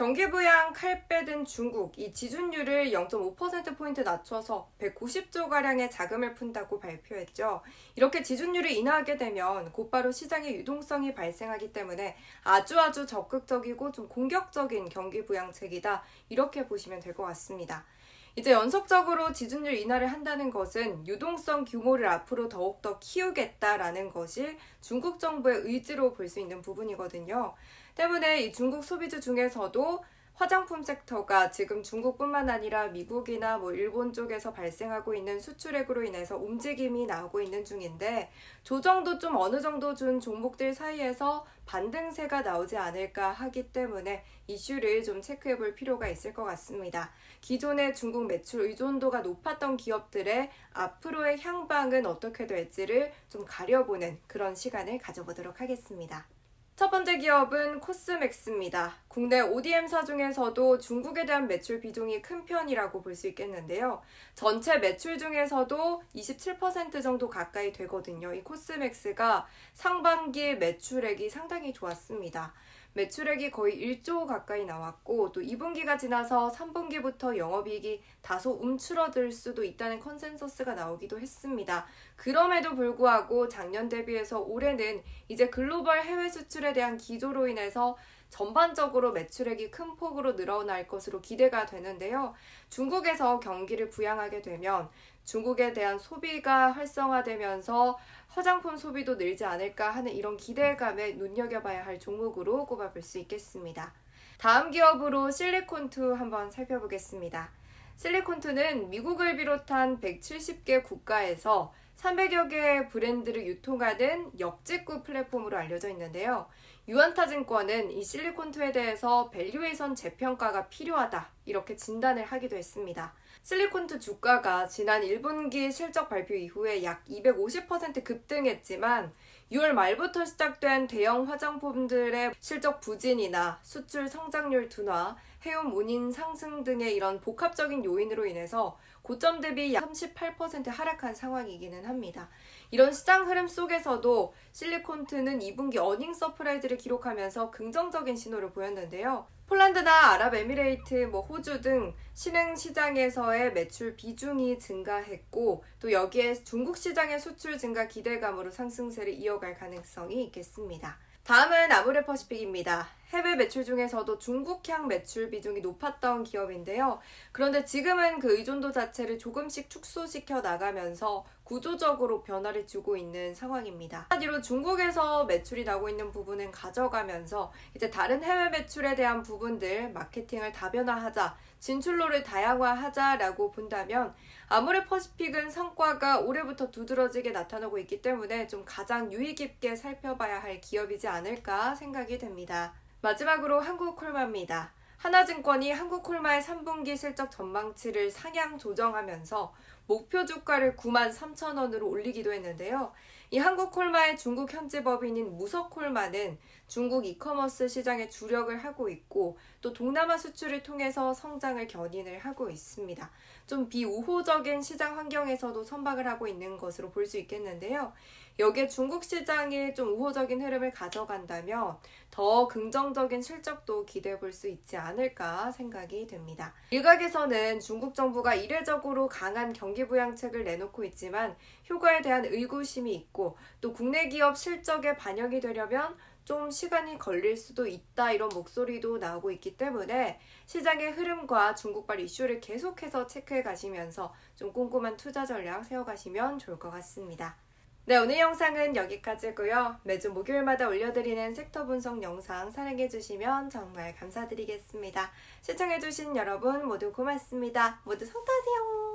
경기부양 칼 빼든 중국, 이 지준율을 0.5%포인트 낮춰서 190조가량의 자금을 푼다고 발표했죠. 이렇게 지준율을 인하하게 되면 곧바로 시장의 유동성이 발생하기 때문에 아주 적극적이고 좀 공격적인 경기부양책이다. 이렇게 보시면 될 것 같습니다. 이제 연속적으로 지준율 인하를 한다는 것은 유동성 규모를 앞으로 더욱더 키우겠다라는 것이 중국 정부의 의지로 볼 수 있는 부분이거든요. 때문에 이 중국 소비주 중에서도 화장품 섹터가 지금 중국뿐만 아니라 미국이나 일본 쪽에서 발생하고 있는 수출액으로 인해서 움직임이 나오고 있는 중인데 조정도 좀 어느 정도 준 종목들 사이에서 반등세가 나오지 않을까 하기 때문에 이슈를 좀 체크해 볼 필요가 있을 것 같습니다. 기존의 중국 매출 의존도가 높았던 기업들의 앞으로의 향방은 어떻게 될지를 좀 가려보는 그런 시간을 가져보도록 하겠습니다. 첫 번째 기업은 코스맥스입니다. 국내 ODM사 중에서도 중국에 대한 매출 비중이 큰 편이라고 볼 수 있겠는데요. 전체 매출 중에서도 27% 정도 가까이 되거든요. 이 코스맥스가 상반기 매출액이 상당히 좋았습니다. 매출액이 거의 1조 가까이 나왔고 또 2분기가 지나서 3분기부터 영업이익이 다소 움츠러들 수도 있다는 컨센서스가 나오기도 했습니다. 그럼에도 불구하고 작년 대비해서 올해는 이제 글로벌 해외 수출에 대한 기조로 인해서 전반적으로 매출액이 큰 폭으로 늘어날 것으로 기대가 되는데요. 중국에서 경기를 부양하게 되면 중국에 대한 소비가 활성화되면서 화장품 소비도 늘지 않을까 하는 이런 기대감에 눈여겨봐야 할 종목으로 꼽아볼 수 있겠습니다. 다음 기업으로 실리콘투 한번 살펴보겠습니다. 실리콘투는 미국을 비롯한 170개 국가에서 300여 개의 브랜드를 유통하는 역직구 플랫폼으로 알려져 있는데요. 유안타증권은 이 실리콘투에 대해서 밸류에이션 재평가가 필요하다 이렇게 진단을 하기도 했습니다. 실리콘투 주가가 지난 1분기 실적 발표 이후에 약 250% 급등했지만 6월 말부터 시작된 대형 화장품들의 실적 부진이나 수출 성장률 둔화, 해운 운임 상승 등의 이런 복합적인 요인으로 인해서 고점 대비 약 38% 하락한 상황이기는 합니다. 이런 시장 흐름 속에서도 실리콘투는 2분기 어닝 서프라이즈를 기록하면서 긍정적인 신호를 보였는데요. 폴란드나 아랍에미레이트, 호주 등 신흥 시장에서의 매출 비중이 증가했고 또 여기에 중국 시장의 수출 증가 기대감으로 상승세를 이어갈 가능성이 있겠습니다. 다음은 아모레퍼시픽입니다. 해외 매출 중에서도 중국향 매출 비중이 높았던 기업인데요. 그런데 지금은 그 의존도 자체를 조금씩 축소시켜 나가면서 구조적으로 변화를 주고 있는 상황입니다. 한마디로 중국에서 매출이 나고 있는 부분은 가져가면서 이제 다른 해외 매출에 대한 부분들 마케팅을 다변화하자, 진출로를 다양화하자라고 본다면 아모레퍼시픽은 성과가 올해부터 두드러지게 나타나고 있기 때문에 좀 가장 유의 깊게 살펴봐야 할 기업이지 않을까 생각이 됩니다. 마지막으로 한국콜마입니다. 하나증권이 한국콜마의 3분기 실적 전망치를 상향 조정하면서 목표 주가를 93,000원으로 올리기도 했는데요. 이 한국콜마의 중국 현지 법인인 무석콜마는 중국 이커머스 시장에 주력을 하고 있고 또 동남아 수출을 통해서 성장을 견인을 하고 있습니다. 좀 비우호적인 시장 환경에서도 선박을 하고 있는 것으로 볼 수 있겠는데요. 여기에 중국 시장이 좀 우호적인 흐름을 가져간다면 더 긍정적인 실적도 기대해 볼 수 있지 않을까 생각이 됩니다. 일각에서는 중국 정부가 이례적으로 강한 경기 부양책을 내놓고 있지만 효과에 대한 의구심이 있고 또 국내 기업 실적에 반영이 되려면 좀 시간이 걸릴 수도 있다 이런 목소리도 나오고 있기 때문에 시장의 흐름과 중국발 이슈를 계속해서 체크해 가시면서 좀 꼼꼼한 투자 전략 세워가시면 좋을 것 같습니다. 네, 오늘 영상은 여기까지고요. 매주 목요일마다 올려드리는 섹터 분석 영상 사랑해주시면 정말 감사드리겠습니다. 시청해주신 여러분 모두 고맙습니다. 모두 성타세요.